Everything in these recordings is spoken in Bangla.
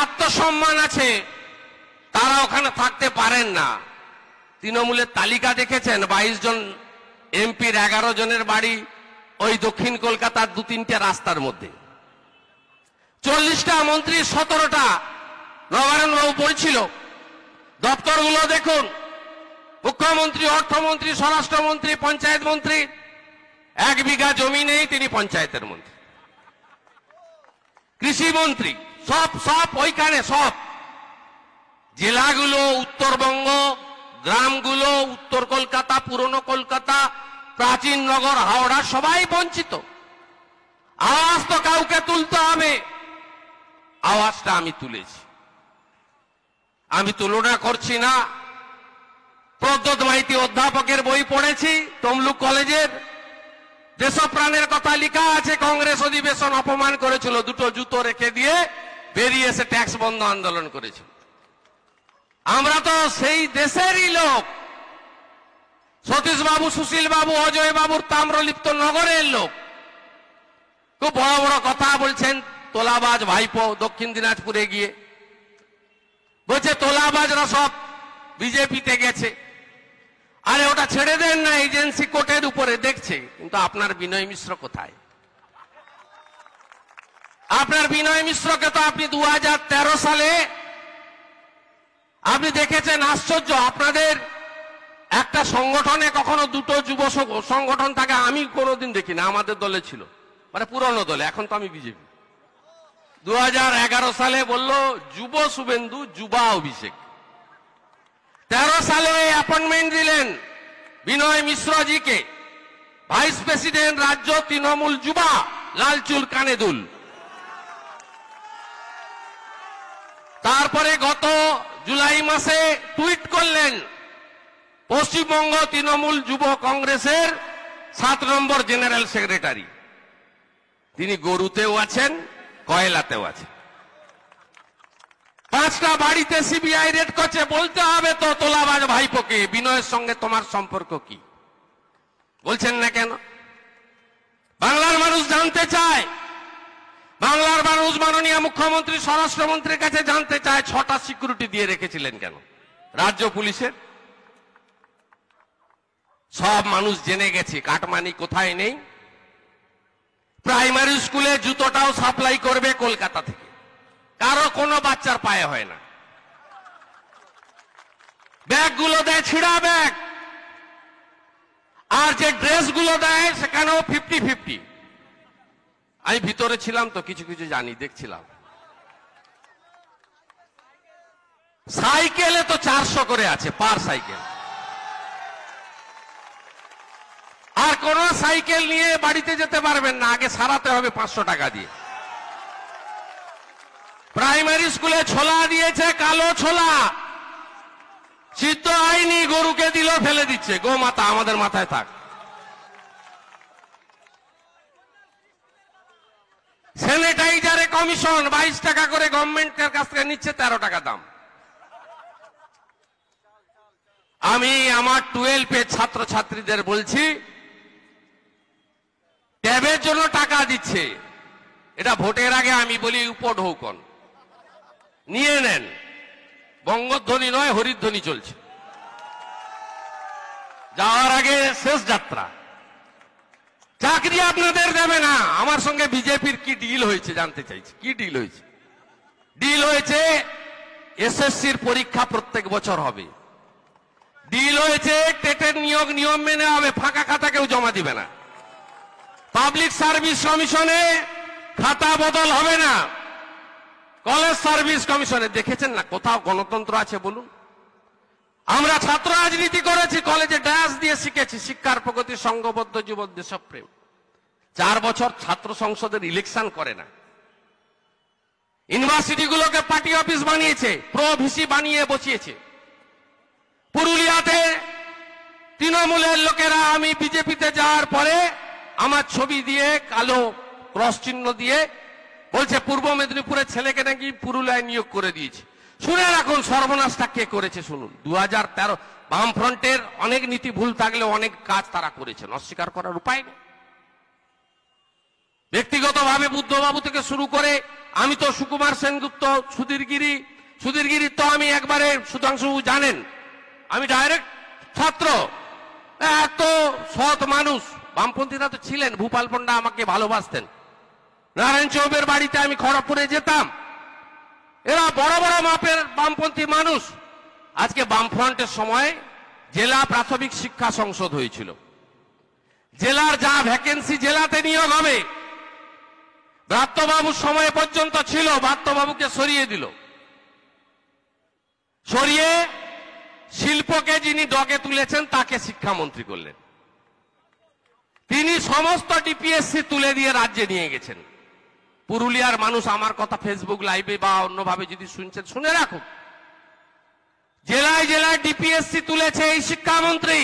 আত্মসম্মান আছে তারা ওখানে থাকতে পারেন না। তৃণমূলের তালিকা দেখেছেন, 22 জন এমপির 11 জনের বাড়ি ওই দক্ষিণ কলকাতার 2-3টে রাস্তার মধ্যে। 40টা মন্ত্রী 17টা নবারুণবাবু বলছিল দপ্তরগুলো দেখুন, মুখ্যমন্ত্রী, অর্থমন্ত্রী, স্বরাষ্ট্রমন্ত্রী, পঞ্চায়েত মন্ত্রী, 1 বিঘা জমি নেই তিনি পঞ্চায়েতের মন্ত্রী, কৃষিমন্ত্রী, সব ওইখানে। সব জেলাগুলো উত্তরবঙ্গ, গ্রামগুলো উত্তর কলকাতা, পুরনো কলকাতা, প্রাচীন নগর হাওড়া সবাই বঞ্চিত। আওয়াজ তো কাউকে তুলতে হবে, আওয়াজটা আমি তুলেছি। আমি তুলনা করছি না, প্রদ্যোৎ মাইতি অধ্যাপকের বই পড়েছি তমলুক কলেজের, দেশপ্রাণের কথা লেখা আছে। কংগ্রেস অধিবেশন অপমান করেছিল, 2টো জুতো রেখে দিয়ে বেরিয়ে এসে ট্যাক্স বন্ধ আন্দোলন করেছিল। আমরা তো সেই দেশেরই লোক, সতীশ বাবু, সুশীল বাবু, অজয় বাবুর তাম্রলিপ্ত নগরের লোক। খুব বড় বড় কথা বলছেন তোলাবাজ ভাইপো দক্ষিণ দিনাজপুরে গিয়ে বলছে তোলাবাজরা সব বিজেপিতে গেছে। আরে ওটা ছেড়ে দেন না, এজেন্সি কোর্টের উপরে দেখছে। কিন্তু আপনার বিনয় মিশ্র কোথায়? আপনার বিনয় মিশ্রকে তো আপনি 2013 সালে আপনি দেখেছেন। আশ্চর্য, আপনাদের একটা সংগঠনে কখনো 2টো যুব সংগঠন থাকে আমি কোনোদিন দেখি না। আমাদের দলে ছিল, মানে পুরনো দলে, এখন তো আমি বিজেপি। 2011 সালে বলল যুব শুভেন্দু, যুবা অভিষেক। 13 সালে অ্যাপয়েন্টমেন্ট দিলেন বিনয় মিশ্রজিকে, ভাইস প্রেসিডেন্ট রাজ্য তৃণমূল যুবা, লাল চুল কানে দুল। তারপরে গত জুলাই মাসে টুইট করলেন পশ্চিমবঙ্গ তৃণমূল যুব কংগ্রেসের 7 নম্বর জেনারেল সেক্রেটারি। তিনি গরুতেও আছেন, কয়লাতেও আছেন। 5টা বাড়িতে সিবিআই রেড করছে। বলতে হবে তো তোলাবাজ ভাইপোকে, বিনয়ের সঙ্গে তোমার সম্পর্ক কি? বলছেন না কেন? বাংলার মানুষ জানতে চায়, বাংলার মানুষ মাননীয় মুখ্যমন্ত্রী, স্বরাষ্ট্রমন্ত্রীর কাছে জানতে চায় 6টা সিকিউরিটি দিয়ে রেখেছিলেন কেন রাজ্য পুলিশের? সব মানুষ জেনে গেছে কাটমানি কোথায় নেই। প্রাইমারি স্কুলে জুতোটাও সাপ্লাই করবে কলকাতা থেকে, কারো কোনো বাচ্চার পায়ে হয় না। ব্যাগগুলো দেয় ছিঁড়া ব্যাগ, আর যে ড্রেসগুলো দেয় সেখানেও 50-50। আমি ভিতরে ছিলাম তো কিছু কিছু জানি, দেখছিলাম। সাইকেলে তো 400 করে আছে পার সাইকেল, আর কোন সাইকেল নিয়ে বাড়িতে যেতে পারবেন না, আগে সারাতে হবে 500 টাকা দিয়ে। প্রাইমারি স্কুলে ছোলা দিয়েছে, কালো ছোলা, সিদ্ধ হয়নি, গরুকে দিল ফেলে দিচ্ছে। গোমাতা আমাদের মাথায় থাক। স্যানিটাইজারে কমিশন 22 টাকা করে গভর্নমেন্টের কাছ থেকে নিচ্ছে, 13 টাকা দাম। আমি আমার 12 ছাত্রছাত্রীদের বলছি, ট্যাবের জন্য টাকা দিচ্ছে, এটা ভোটের আগে আমি বলি উপঢৌকন নিয়ে নেন। বঙ্গধ্বনি নয়, হরিধ্বনি চলছে, যাওয়ার আগে শেষ যাত্রা। চাকরি আপনাদের দেবে না। আমার সঙ্গে বিজেপির কি ডিল হয়েছে জানতে চাইছি, কি ডিল হয়েছে? ডিল হয়েছে এসএসসির পরীক্ষা প্রত্যেক বছর হবে। ডিল হয়েছে টেটের নিয়োগ নিয়ম মেনে হবে, ফাঁকা খাতা কেউ জমা দিবে না। পাবলিক সার্ভিস কমিশনে খাতা বদল হবে না। কলেজ সার্ভিস কমিশনে দেখেছেন না কোথাও গণতন্ত্র আছে বলুন? আমরা ছাত্র রাজনীতি করেছি, কলেজে ড্যাশ দিয়ে শিখেছি, শিক্ষার প্রগতি, সংঘবদ্ধ জীবন, দেশপ্রেম। 4 বছর ছাত্র সংসদের ইলেকশন করে না। ইউনিভার্সিটিগুলোকে পার্টি অফিস বানিয়েছে, প্রো ভিসি বানিয়ে বসিয়েছে। পুরুলিয়াতে তৃণমূলের লোকেরা আমি বিজেপিতে যাওয়ার পরে আমার ছবি দিয়ে কালো ক্রস চিহ্ন দিয়ে বলছে পূর্ব মেদিনীপুরের ছেলেকে নাকি পুরুলিয়ায় নিয়োগ করে দিয়েছে। শুনে রাখুন সর্বনাশটা কে করেছে শুনুন। 2013 বামফ্রন্টের অনেক নীতি ভুল থাকলেও অনেক কাজ তারা করেছেন, অস্বীকার করার উপায় নেই। ব্যক্তিগতভাবে বুদ্ধবাবু থেকে শুরু করে আমি তো সুকুমার সেনগুপ্ত, সুধীরগিরি তো আমি একবারে, সুধাংশুবাবু জানেন আমি ডাইরেক্ট ছাত্র, এত সৎ মানুষ। বামপন্থীরা তো ছিলেন, ভূপাল পণ্ডা আমাকে ভালোবাসতেন, নারায়ণ চৌবের বাড়িতে আমি খড়গপুরে যেতাম, এরা বড় বড় মাপের বামপন্থী মানুষ। আজকে বামফ্রন্টের সময় জেলা প্রাথমিক শিক্ষা সংসদ হয়েছিল, জেলার যা ভ্যাকেন্সি জেলাতে নিয়োগ হবে, ব্রাত্যবাবুর সময় পর্যন্ত ছিল, ব্রাত্যবাবুকে সরিয়ে দিল, সরিয়ে শিল্পকে যিনি ডগে তুলেছেন তাকে শিক্ষামন্ত্রী করলেন। তিনি সমস্ত ডিপিএসসি তুলে দিয়ে রাজ্যে নিয়ে গেছেন। পুরুলিয়ার মানুষ আমার কথা ফেসবুক লাইভে বা অন্যভাবে যদি শুনছেন শুনে রাখুন, জেলায় জেলায় ডিপিএসসি তুলেছে এই শিক্ষামন্ত্রী,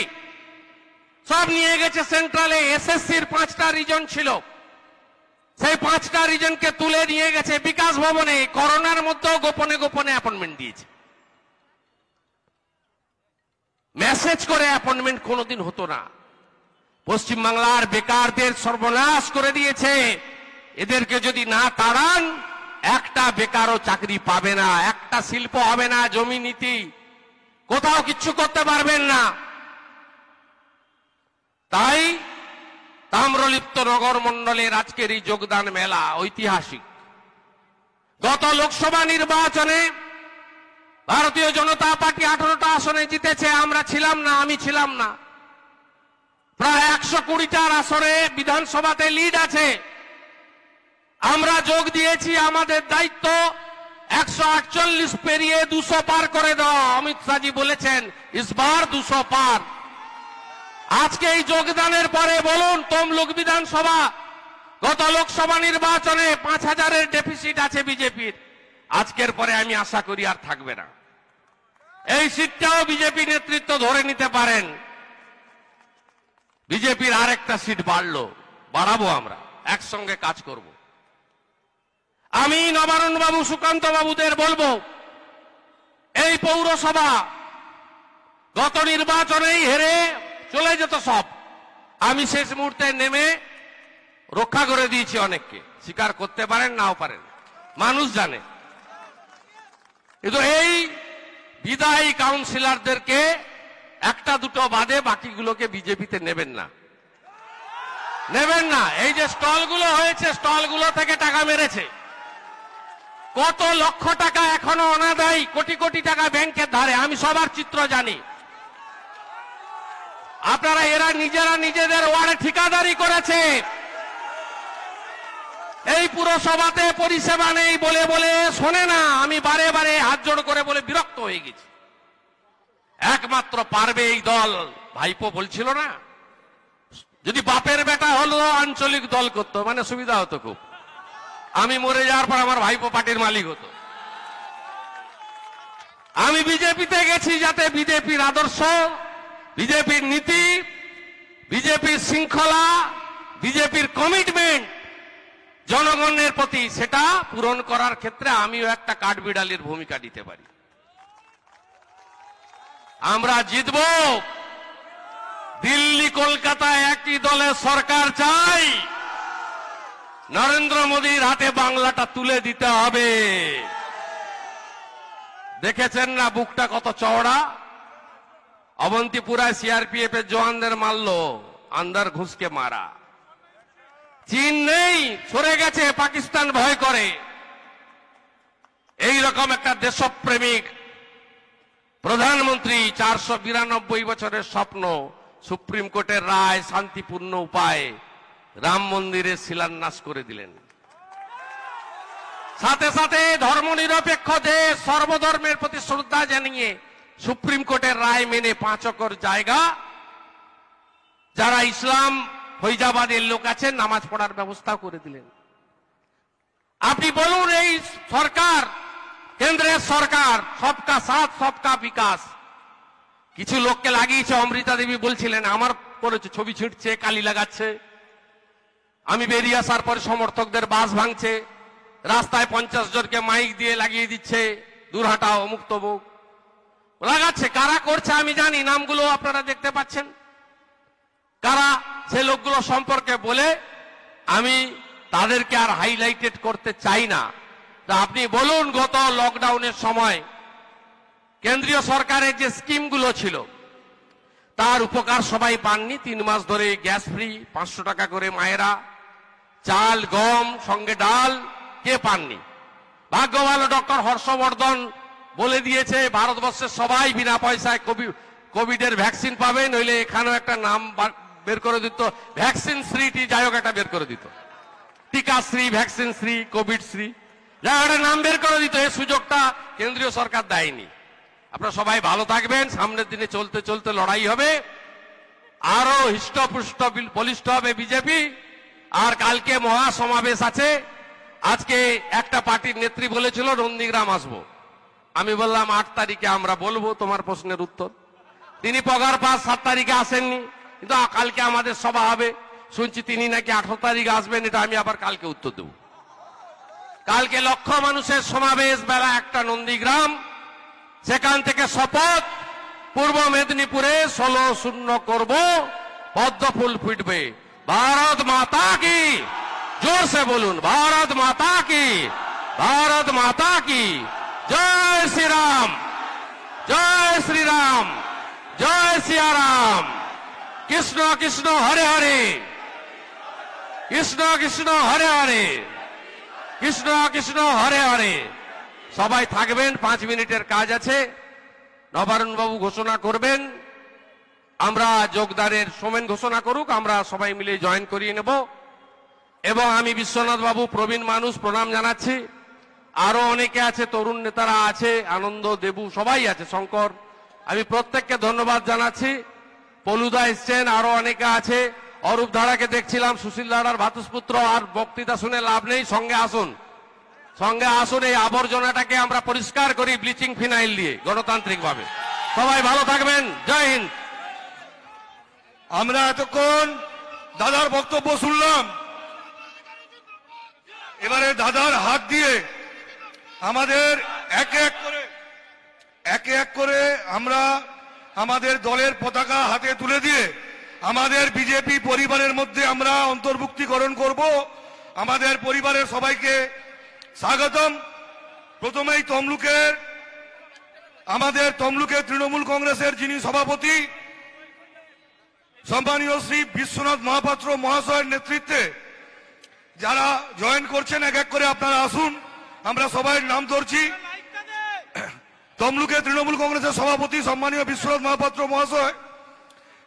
সব নিয়ে গেছে সেন্ট্রালে। এসএসসির 5টা রিজন ছিল, সেই 5টা রিজনকে তুলে নিয়ে গেছে বিকাশ ভবনে। করোনার মধ্যেও গোপনে গোপনে অ্যাপয়েন্টমেন্ট দিয়েছে, মেসেজ করে অ্যাপয়েন্টমেন্ট কোনোদিন হতো না। পশ্চিমবাংলার বেকারদের সর্বনাশ করে দিয়েছে। এদেরকে যদি না তাড়ান, একটা বেকারও চাকরি পাবে না, একটা শিল্প হবে না, জমি নীতি কোথাও কিচ্ছু করতে পারবেন না। তাই তাম্রলিপ্ত নগর মণ্ডলের আজকের এই যোগদান মেলা ঐতিহাসিক। গত লোকসভা নির্বাচনে ভারতীয় জনতা পার্টি 18টা আসনে জিতেছে, আমরা ছিলাম না, আমি ছিলাম না। প্রায় 120টার আসনে বিধানসভাতে লিড আছে, আমরা যোগ দিয়েছি। আমাদের দায়িত্ব 148 পেরিয়ে 200 পার করে দেওয়া। অমিত শাহজি বলেছেন ইসবার 200 পার। আজকে এই যোগদানের পরে বলুন, তমলুক বিধানসভা গত লোকসভা নির্বাচনে 5000-এর ডেফিসিট আছে বিজেপির, আজকের পরে আমি আশা করি আর থাকবে না। এই সিটটাও বিজেপি নেতৃত্ব ধরে নিতে পারেন। বিজেপির আরেকটা সিট বাড়াবো, আমরা একসঙ্গে কাজ করব। আমি নবারুণ বাবু, সুকান্ত বাবুদের বলবো, এই পৌরসভা গত নির্বাচনেই হেরে চলে যেত সব, আমি শেষ মুহূর্তে নেমে রক্ষা করে দিয়েছি অনেককে। স্বীকার করতে পারেন নাও পারেন, মানুষ জানে। কিন্তু এই বিদায়ী কাউন্সিলরদেরকে একটা দুটো বাদে বাকিগুলোকে বিজেপিতে নেবেন না, নেবেন না। এই যে স্টলগুলো হয়েছে, স্টলগুলো থেকে টাকা মেরেছে, কত লক্ষ টাকা এখনো অনাদায়ী, কোটি কোটি টাকা ব্যাংকের ধারে। আমি সবার চিত্র জানি। আপনারা এরা নিজেরা নিজেদের ওয়ার্ডে ঠিকাদারি করেছে। এই পুরসভাতে পরিষেবা নেই বলে বলে শোনে না। আমি বারে বারে হাত জোড় করে বলে বিরক্ত হয়ে গেছি। একমাত্র পারবে এই দল, ভাইপো বলছিল না, যদি বাপের বেটা হলো আঞ্চলিক দল করতো মানে সুবিধা হতো খুব। আমি মরে যাওয়ার পর আমার ভাইপো পার্টির মালিক হতো। আমি বিজেপিতে গেছি যাতে বিজেপির আদর্শ, বিজেপির নীতি, বিজেপির শৃঙ্খলা, বিজেপির কমিটমেন্ট জনগণের প্রতি, সেটা পূরণ করার ক্ষেত্রে আমিও একটা কাঠবিড়ালির ভূমিকা নিতে পারি। আমরা জিতব। দিল্লি কলকাতা একই দলের সরকার চাই। নরেন্দ্র মোদীর হাতে বাংলাটা তুলে দিতে হবে। দেখেছেন না বুকটা কত চওড়া? অবন্তিপুরায় সিআরপিএফ এর জওয়ানদের মারলো, আন্দার ঘুষকে মারা। চীন নেই, সরে গেছে, পাকিস্তান ভয় করে। এই রকম একটা দেশপ্রেমিক প্রধানমন্ত্রী, 492 বছরের স্বপ্ন, সুপ্রিম কোর্টের রায়, শান্তিপূর্ণ উপায়ে রাম মন্দিরের শিলান্যাস করে দিলেন। সাথে সাথে ধর্মনিরপেক্ষ দেশ, সর্বধর্মের প্রতি শ্রদ্ধা জানিয়ে সুপ্রিম কোর্টের রায় মেনে 5 একর জায়গা যারা ইসলাম ফৈজাবাদের লোক আছেন নামাজ পড়ার ব্যবস্থা করে দিলেন। আপনি বলুন, এই সরকার, কেন্দ্রের সরকার, সবকা সাথ সবকা বিকাশ, কিছু লোককে লাগিয়েছে। অমৃতা দেবী বলছিলেন আমার করেছে, ছবি ছিঁড়ছে, কালি লাগাচ্ছে। আমি বেরিয়ে আসার পর সমর্থকদের বাস ভাঙছে, রাস্তায় 50 জনকে মাইক দিয়ে লাগিয়ে দিচ্ছে, দূর হাঁটাও, অমুক তমুক লাগাচ্ছে। কারা করছে আমি জানি, নামগুলো আপনারা দেখতে পাচ্ছেন। কারা সে লোকগুলো সম্পর্কে বলে আমি তাদেরকে আর হাইলাইটেড করতে চাই না। তা আপনি বলুন, গত লকডাউনের সময় কেন্দ্রীয় সরকারের যে স্কিমগুলো ছিল তার উপকার সবাই পাননি। 3 মাস ধরে গ্যাস ফ্রি, 500 টাকা করে মায়েরা, চাল গম সঙ্গে ডাল, কে পাননি? ভাগ্য ভালো ডক্টর হর্ষবর্ধন বলে দিয়েছে ভারতবর্ষের সবাই বিনা পয়সায় কোভিডের ভ্যাকসিন পাবে, নইলে এখানেও একটা নাম বের করে দিত, ভ্যাকসিন শ্রী, যাই হোক একটা বের করে দিত, টিকা শ্রী, ভ্যাকসিন শ্রী, কোভিড শ্রী, যা একটা নাম বের করে দিত। এই সুযোগটা কেন্দ্রীয় সরকার দেয়নি। আপনারা সবাই ভালো থাকবেন। সামনের দিনে চলতে চলতে লড়াই হবে, আরো হৃষ্টপুষ্ট বলিষ্ঠ হবে বিজেপি। আর কালকে মহাসমাবেশ আছে। আজকে একটা পার্টির নেত্রী বলেছিল নন্দীগ্রাম আসবো, আমি বললাম 8 তারিখে আমরা বলবো তোমার প্রশ্নের উত্তর। তিনি পগার পাস 7 তারিখে আসেননি, কিন্তু কালকে আমাদের সভা হবে, শুনছি তিনি নাকি 18 তারিখে আসবেন। এটা আমি আবার কালকে উত্তর দেব। কালকে লক্ষ মানুষের সমাবেশ, বেলা 1টা নন্দীগ্রাম। সেখান থেকে শপথ, পূর্ব মেদিনীপুরে 16-0 করব, পদ্ম ফুল ফুটবে। ভারত মাতা কি, জোর से বলুন, ভারত মাতা কি, ভারত মাতা কি। জয় শ্রী রাম, জয় শ্রী রাম, জয় সিয়া রাম। কৃষ্ণ কৃষ্ণ হরে হরে, কৃষ্ণ কৃষ্ণ হরে হরে, কৃষ্ণ কৃষ্ণ হরে হরে। সবাই থাকবেন, 5 মিনিটের কাজ আছে। নবারুণ বাবু ঘোষণা করবেন, আমরা যোগদানের সোমেন ঘোষণা করুক, আমরা সবাই মিলে জয়েন করিয়ে নেব। এবং আমি বিশ্বনাথ বাবু, প্রবীণ মানুষ, প্রণাম জানাচ্ছি। আরো অনেকে আছে, তরুণ নেতারা আছে, আনন্দ দেবু সবাই আছে, শঙ্কর, আমি প্রত্যেককে ধন্যবাদ জানাচ্ছি। পলুদা এসছেন, আরো অনেকে আছে, অরূপ ধারাকে দেখছিলাম, সুশীল দাঁড়ার ভাতুষপুত্র। আর বক্তৃতা শুনে লাভ নেই, সঙ্গে আসুন, সঙ্গে আসুন। এই আবর্জনাটাকে আমরা পরিষ্কার করি ব্লিচিং ফিনাইল দিয়ে, গণতান্ত্রিক ভাবে। সবাই ভালো থাকবেন, জয় হিন্দ। আমরা এতক্ষণ দাদার বক্তব্য শুনলাম, এবারে দাদার হাত দিয়ে আমাদের একে এক করে আমরা আমাদের দলের পতাকা হাতে তুলে দিয়ে আমাদের বিজেপি পরিবারের মধ্যে আমরা অন্তর্ভুক্তিকরণ করব। আমাদের পরিবারের সবাইকে স্বাগতম। প্রথমেই আমাদের তমলুকের তৃণমূল কংগ্রেসের যিনি সভাপতি সম্মানীয় শ্রী বিশ্বনাথ মহাপাত্র মহাশয়ের নেতৃত্বে যারা জয়েন করছেন, এক এক করে আপনারা আসুন, আমরা সবাই নাম ধরছি। তমলুকের তৃণমূল কংগ্রেসের সভাপতি সম্মানীয় বিশ্বনাথ মহাপাত্র মহাশয়,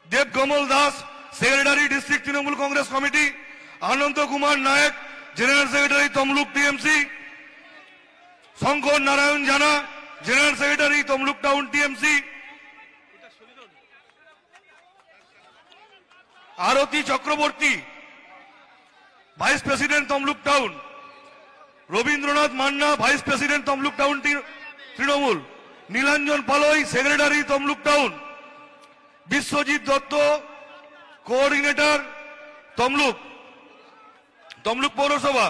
Debkamal Das, secretary district Trinamool Congress committee, Ananda Kumar Nayak, general secretary Tamluk TMC, Shankar Narayan Jana, general secretary Tamluk town TMC, Arati Chakraborty, vice president Tamluk town, Rabindranath Manna, vice president Tamluk town Trinamool, Nilanjan Palai, secretary Tamluk town, Biswajit Dutta, coordinator Tamluk পৌরসভা,